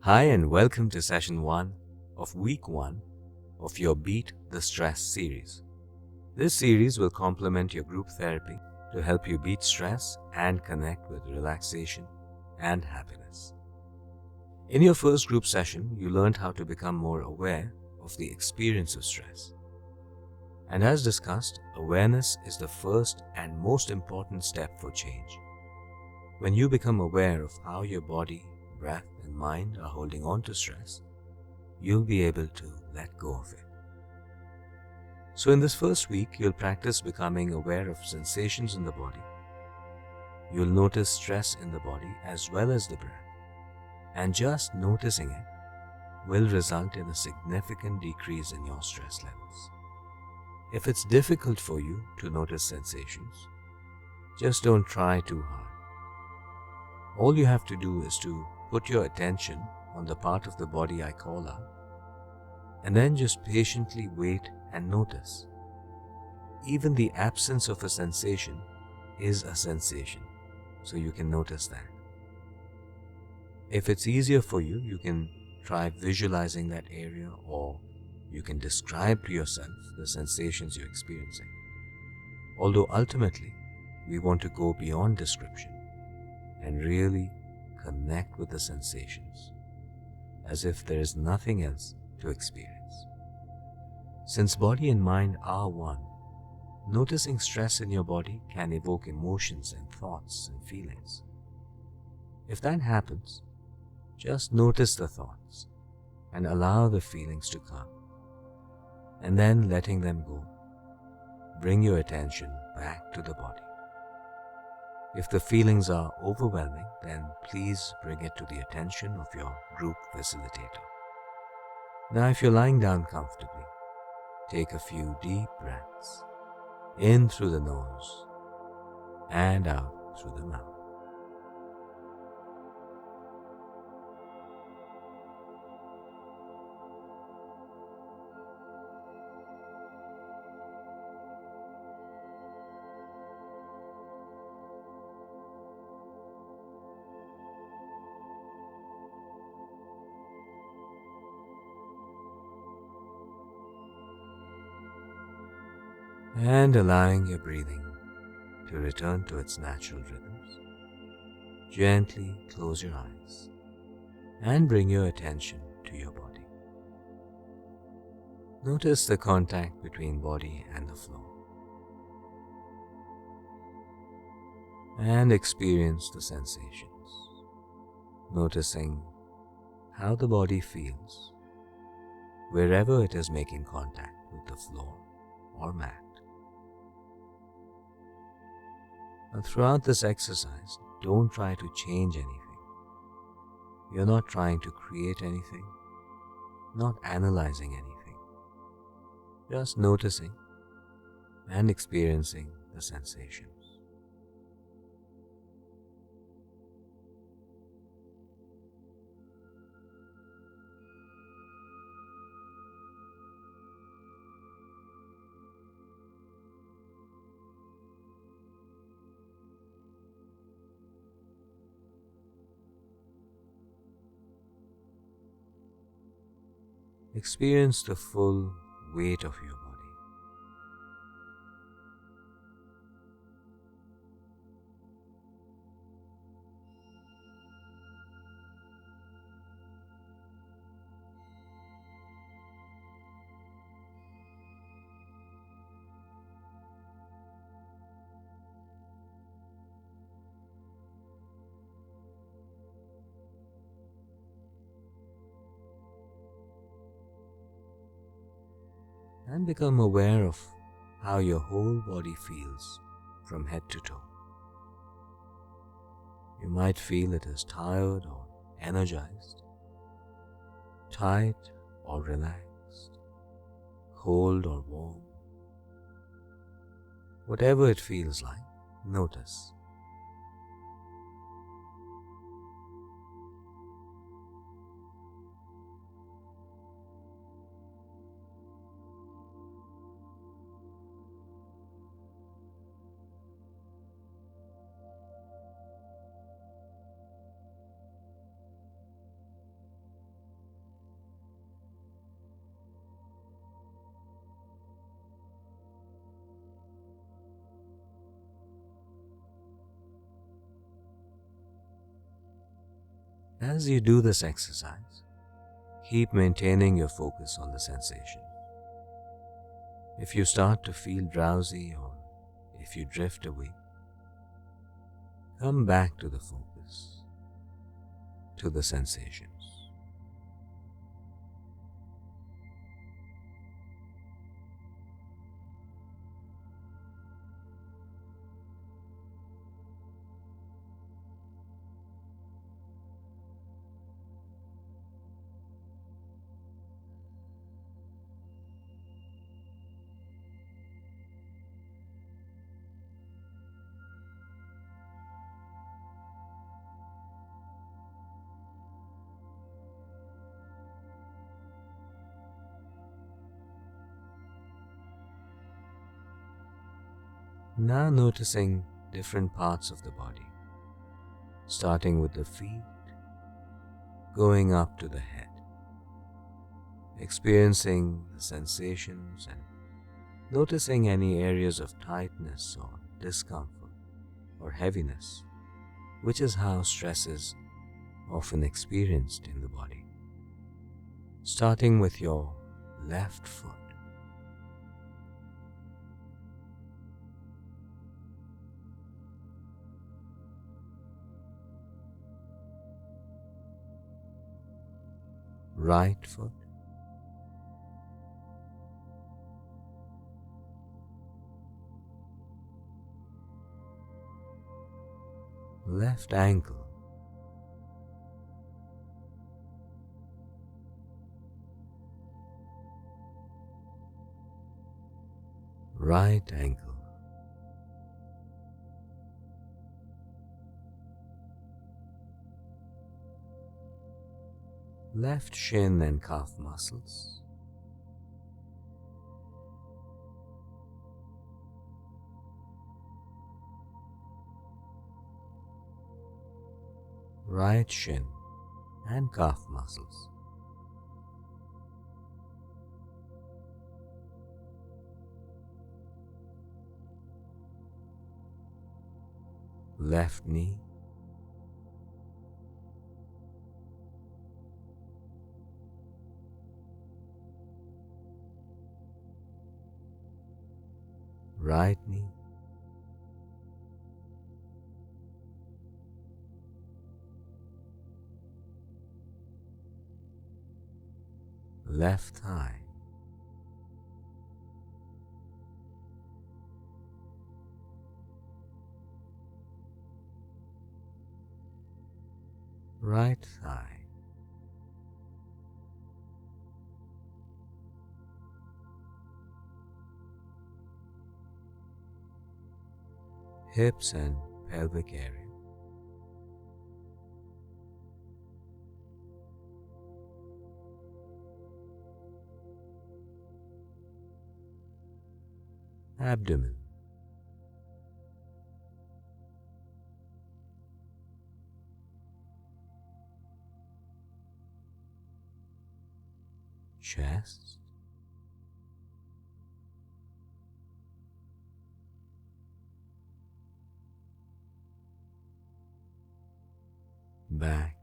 Hi, and welcome to session 1 of week 1 of your Beat the Stress series. This series will complement your group therapy to help you beat stress and connect with relaxation and happiness. In your first group session, you learned how to become more aware of the experience of stress. And as discussed, awareness is the first and most important step for change. When you become aware of how your body, breath, and mind are holding on to stress, you'll be able to let go of it. So in this first week, you'll practice becoming aware of sensations in the body. You'll notice stress in the body as well as the breath, and just noticing it will result in a significant decrease in your stress levels. If it's difficult for you to notice sensations, just don't try too hard. All you have to do is to put your attention on the part of the body I call out, and then just patiently wait and notice. Even the absence of a sensation is a sensation, so you can notice that. If it's easier for you, you can try visualizing that area, or you can describe to yourself the sensations you're experiencing. Although ultimately, we want to go beyond description and really connect with the sensations, as if there is nothing else to experience. Since body and mind are one, noticing stress in your body can evoke emotions and thoughts and feelings. If that happens, just notice the thoughts and allow the feelings to come, and then letting them go, bring your attention back to the body. If the feelings are overwhelming, then please bring it to the attention of your group facilitator. Now, if you're lying down comfortably, take a few deep breaths, in through the nose and out through the mouth. And allowing your breathing to return to its natural rhythms, gently close your eyes and bring your attention to your body. Notice the contact between body and the floor, and experience the sensations, noticing how the body feels wherever it is making contact with the floor or mat. And throughout this exercise, don't try to change anything. You're not trying to create anything, not analyzing anything, just noticing and experiencing the sensations. Experience the full weight of your body. And become aware of how your whole body feels from head to toe. You might feel it as tired or energized, tight or relaxed, cold or warm. Whatever it feels like, notice. As you do this exercise, keep maintaining your focus on the sensation. If you start to feel drowsy or if you drift away, come back to the focus, to the sensations. Now noticing different parts of the body, starting with the feet, going up to the head, experiencing the sensations and noticing any areas of tightness or discomfort or heaviness, which is how stress is often experienced in the body. Starting with your left foot. Right foot. Left ankle. Right ankle. Left shin and calf muscles. Right shin and calf muscles. Left knee. Right knee. Left thigh. Right thigh. Hips and pelvic area. Abdomen. Chest. Back.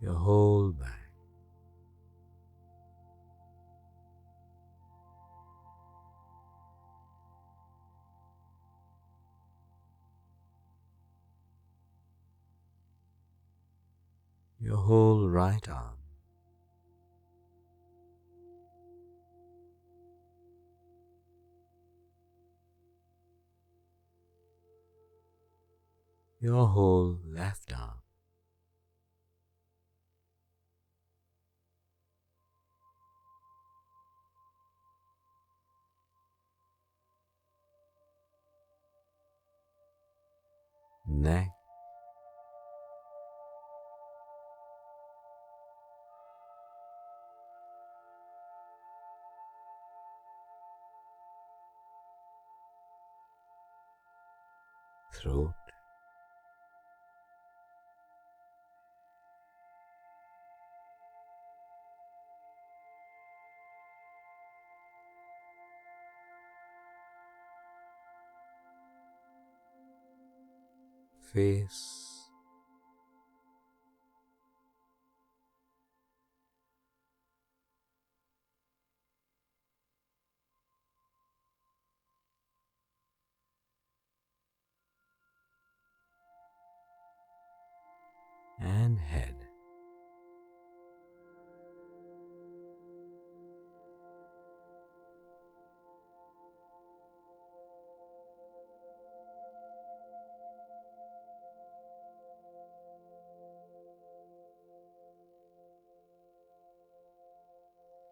Your whole back. Your whole right arm. Your whole left arm. Neck. Throat. face, and head.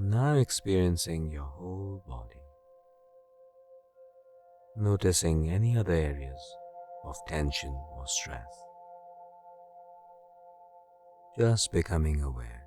Now experiencing your whole body, noticing any other areas of tension or stress, just becoming aware.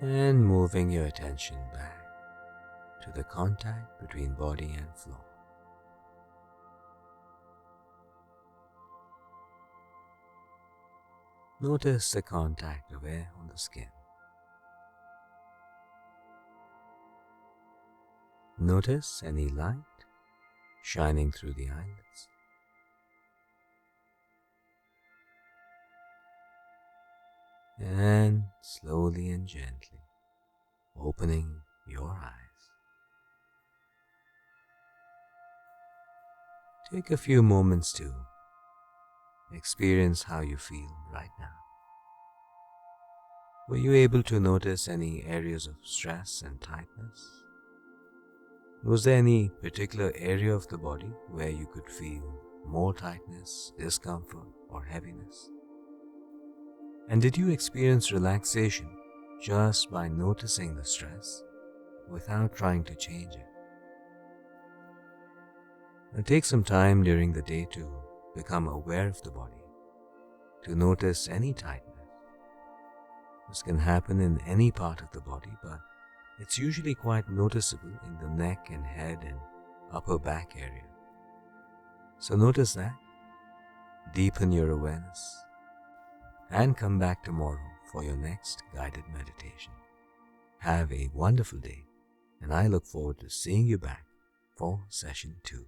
And moving your attention back to the contact between body and floor. Notice the contact of air on the skin. Notice any light shining through the eyelids. And slowly and gently opening your eyes. Take a few moments to experience how you feel right now. Were you able to notice any areas of stress and tightness? Was there any particular area of the body where you could feel more tightness, discomfort, or heaviness? And did you experience relaxation just by noticing the stress without trying to change it? Now take some time during the day to become aware of the body, to notice any tightness. This can happen in any part of the body, but it's usually quite noticeable in the neck and head and upper back area. So notice that, deepen your awareness, and come back tomorrow for your next guided meditation. Have a wonderful day, and I look forward to seeing you back for session 2.